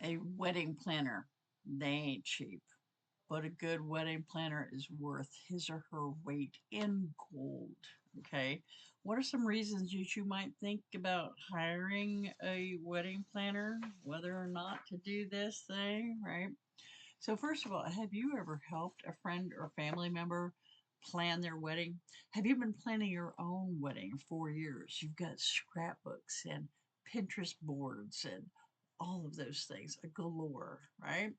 A wedding planner, they ain't cheap, but a good wedding planner is worth his or her weight in gold. Okay. What are some reasons that you might think about hiring a wedding planner, whether or not to do this thing, right? So, first of all, have you ever helped a friend or family member plan their wedding? Have you been planning your own wedding for years? You've got scrapbooks and Pinterest boards and all of those things, a galore, right?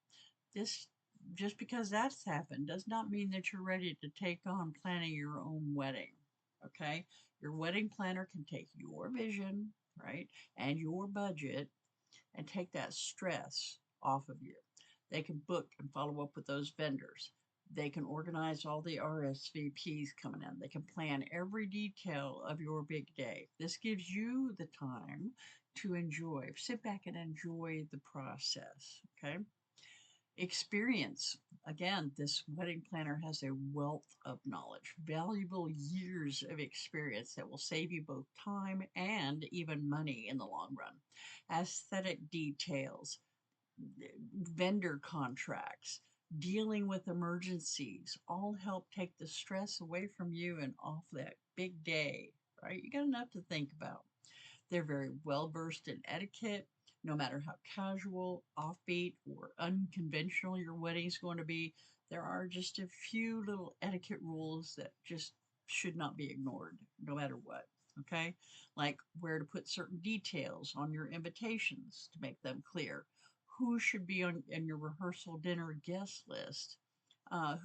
This just because that's happened does not mean that you're ready to take on planning your own wedding. Okay? Your wedding planner can take your vision, right, and your budget and take that stress off of you. They can book and follow up with those vendors. They can organize all the RSVPs coming in. They can plan every detail of your big day. This gives you the time to enjoy, sit back and enjoy the process. Okay. Experience. Again, this wedding planner has a wealth of knowledge, valuable years of experience that will save you both time and even money in the long run. Aesthetic details, vendor contracts, dealing with emergencies all help take the stress away from you and off that big day, right? You got enough to think about. They're very well versed in etiquette, no matter how casual, offbeat, or unconventional your wedding is going to be. There are just a few little etiquette rules that just should not be ignored, no matter what. Okay, like where to put certain details on your invitations to make them clear. Who should be on in your rehearsal dinner guest list?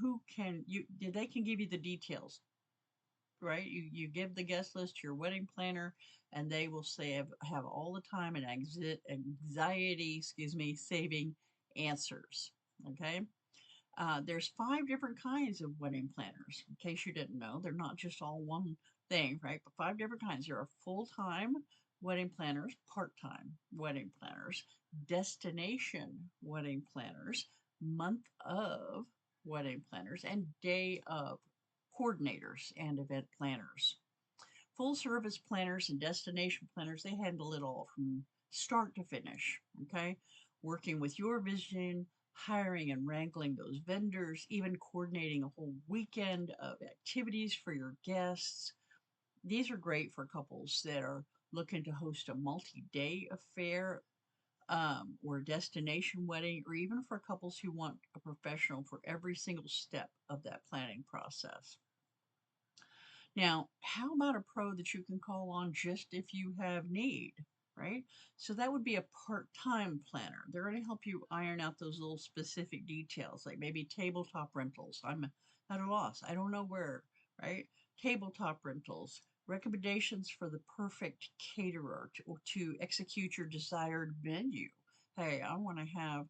Who can you? They can give you the details, right? You give the guest list to your wedding planner, and they will say have all the time and anxiety, excuse me, saving answers. Okay. There's 5 different kinds of wedding planners. In case you didn't know, they're not just all one thing, right? But 5 different kinds. There are full-time wedding planners, part-time wedding planners, destination wedding planners, month of wedding planners, and day of coordinators and event planners. Full service planners and destination planners, they handle it all from start to finish, okay? Working with your vision, hiring and wrangling those vendors, even coordinating a whole weekend of activities for your guests. These are great for couples that are looking to host a multi day affair, or a destination wedding, or even for couples who want a professional for every single step of that planning process. Now, how about a pro that you can call on just if you have need, right? So that would be a part-time planner. They're going to help you iron out those little specific details, like maybe tabletop rentals. I'm at a loss. I don't know where, right? Tabletop rentals, recommendations for the perfect caterer to execute your desired menu. Hey, I want to have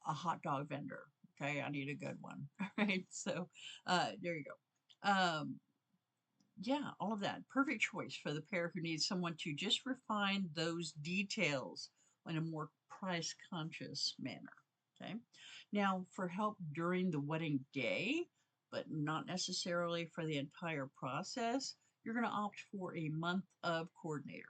a hot dog vendor. Okay, I need a good one. All right, so there you go. Yeah, all of that. Perfect choice for the pair who needs someone to just refine those details in a more price conscious manner. Okay. Now, for help during the wedding day, but not necessarily for the entire process, you're going to opt for a month of coordinator.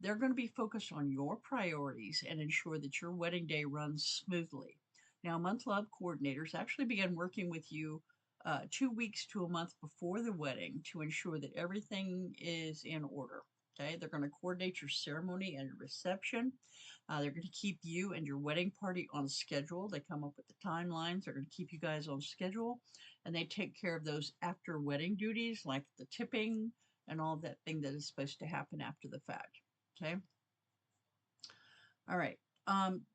They're going to be focused on your priorities and ensure that your wedding day runs smoothly. Now, month love coordinators actually begin working with you 2 weeks to a month before the wedding to ensure that everything is in order. Okay, they're going to coordinate your ceremony and your reception. They're going to keep you and your wedding party on schedule. They come up with the timelines. They're going to keep you guys on schedule, and they take care of those after wedding duties like the tipping and all that thing that is supposed to happen after the fact. Okay. All right.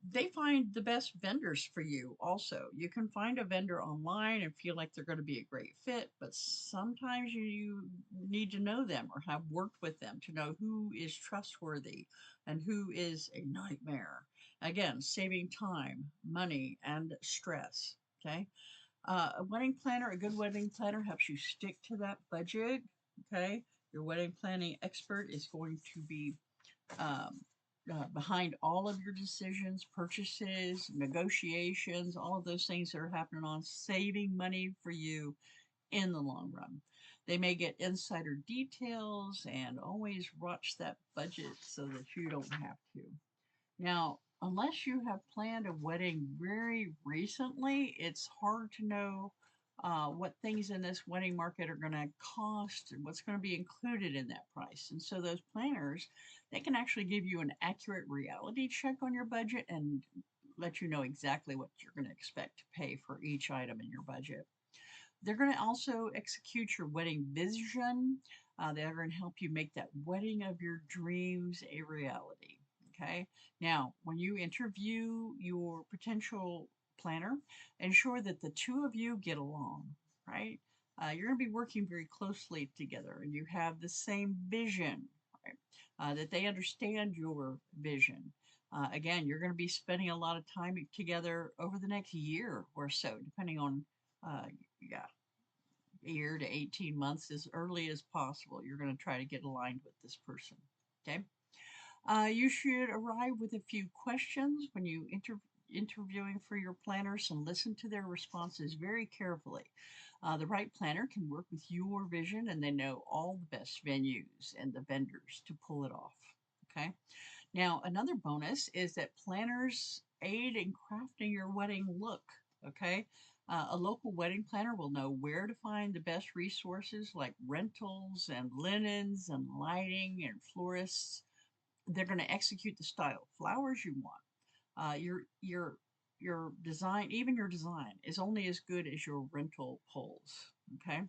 They find the best vendors for you also. You can find a vendor online and feel like they're going to be a great fit, but sometimes you need to know them or have worked with them to know who is trustworthy and who is a nightmare. Again, saving time, money, and stress. Okay. A wedding planner, a good wedding planner helps you stick to that budget. Okay. Your wedding planning expert is going to be um, behind all of your decisions, purchases, negotiations, all of those things that are happening on saving money for you in the long run. They may get insider details and always watch that budget so that you don't have to. Now, unless you have planned a wedding very recently, it's hard to know what things in this wedding market are going to cost and what's going to be included in that price. And so those planners, they can actually give you an accurate reality check on your budget and let you know exactly what you're going to expect to pay for each item in your budget. They're going to also execute your wedding vision. They're going to help you make that wedding of your dreams a reality. Okay. Now, when you interview your potential planner, ensure that the two of you get along, right? You're going to be working very closely together and you have the same vision, right? That they understand your vision. Again, you're going to be spending a lot of time together over the next year or so, depending on uh, yeah, a year to 18 months as early as possible. You're going to try to get aligned with this person. Okay. You should arrive with a few questions when you interviewing for your planners and listen to their responses very carefully. The right planner can work with your vision and they know all the best venues and the vendors to pull it off. Okay. Now, another bonus is that planners aid in crafting your wedding look. Okay. A local wedding planner will know where to find the best resources like rentals and linens and lighting and florists. They're going to execute the style flowers you want. Your design, even your design, is only as good as your rental polls. Okay.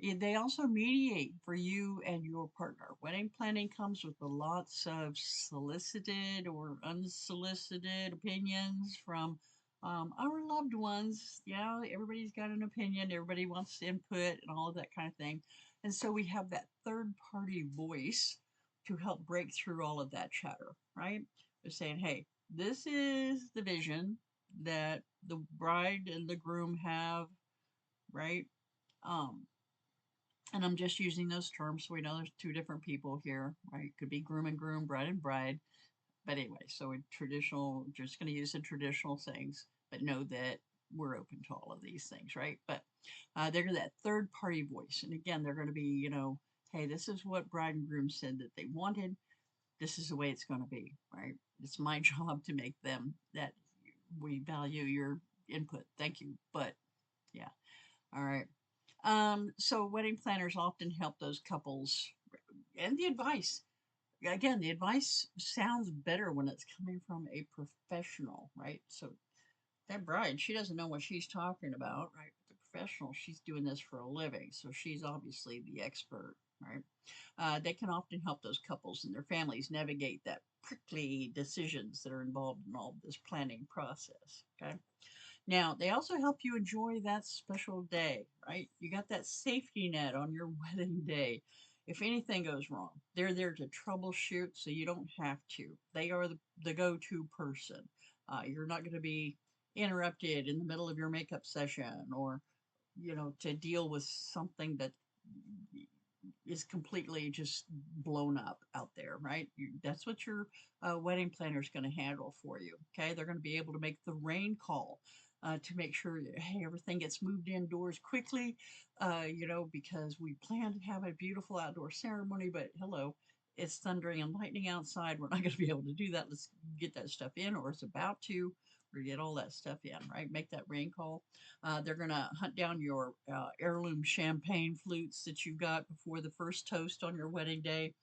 They also mediate for you and your partner. Wedding planning comes with lots of solicited or unsolicited opinions from our loved ones. Yeah, everybody's got an opinion, everybody wants input and all of that kind of thing. And so we have that third party voice to help break through all of that chatter, right? They're saying, hey, this is the vision that the bride and the groom have, right? Um, and I'm just using those terms so we know there's two different people here, right? It could be groom and groom, bride and bride. But anyway, so in traditional, just going to use the traditional things, but know that we're open to all of these things, right? But they're that third party voice. And again, they're going to be, hey, this is what bride and groom said that they wanted. This is the way it's going to be, right? It's my job to make them that we value your input. Thank you. But yeah. All right. So wedding planners often help those couples and the advice. Again, the advice sounds better when it's coming from a professional, right? So that bride, she doesn't know what she's talking about, right? But the professional, she's doing this for a living, so she's obviously the expert, right? They can often help those couples and their families navigate that prickly decisions that are involved in all this planning process. Okay. Now, they also help you enjoy that special day, right? You got that safety net on your wedding day. If anything goes wrong, they're there to troubleshoot so you don't have to. They are the go to person. You're not going to be interrupted in the middle of your makeup session or, to deal with something that is completely just blown up out there, right? That's what your wedding planner is going to handle for you. Okay, they're going to be able to make the rain call to make sure that, hey, everything gets moved indoors quickly. Because we plan to have a beautiful outdoor ceremony, but hello, it's thundering and lightning outside. We're not going to be able to do that. Let's get that stuff in, or it's about to, or get all that stuff in, right? Make that rain call. They're going to hunt down your heirloom champagne flutes that you got before the first toast on your wedding day.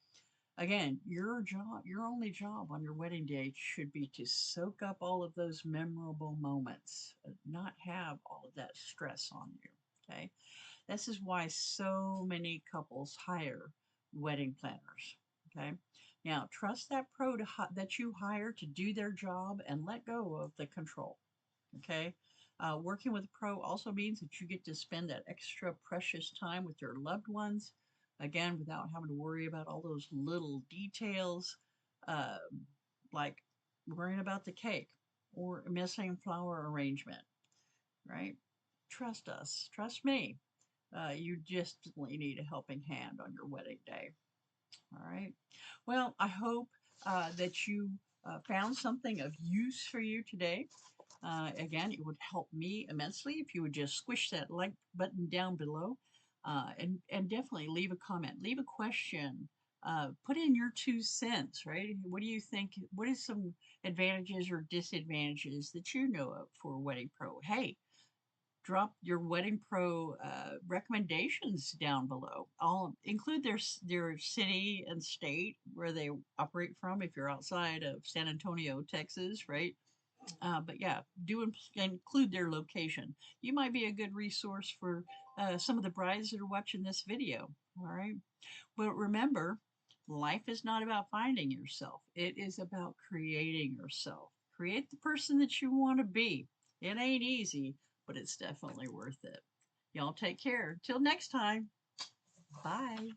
Again, your only job on your wedding day should be to soak up all of those memorable moments, not have all of that stress on you. Okay. This is why so many couples hire wedding planners. Okay. Now, trust that pro that you hire to do their job and let go of the control. Okay. Working with a pro also means that you get to spend that extra precious time with your loved ones, again, without having to worry about all those little details, uh, like worrying about the cake or missing flower arrangement, right? Trust us, trust me. You just need a helping hand on your wedding day. All right. Well, I hope that you found something of use for you today. Again, it would help me immensely if you would just squish that like button down below and definitely leave a comment, leave a question. Put in your 2 cents, right? What do you think? What is some advantages or disadvantages that you know of for Wedding Pro? Hey, drop your Wedding Pro recommendations down below. I'll include their city and state where they operate from if you're outside of San Antonio, Texas, right? But yeah, include their location. You might be a good resource for some of the brides that are watching this video. All right. But remember, life is not about finding yourself, it is about creating yourself. Create the person that you want to be. It ain't easy, but it's definitely worth it. Y'all take care. Till next time. Bye.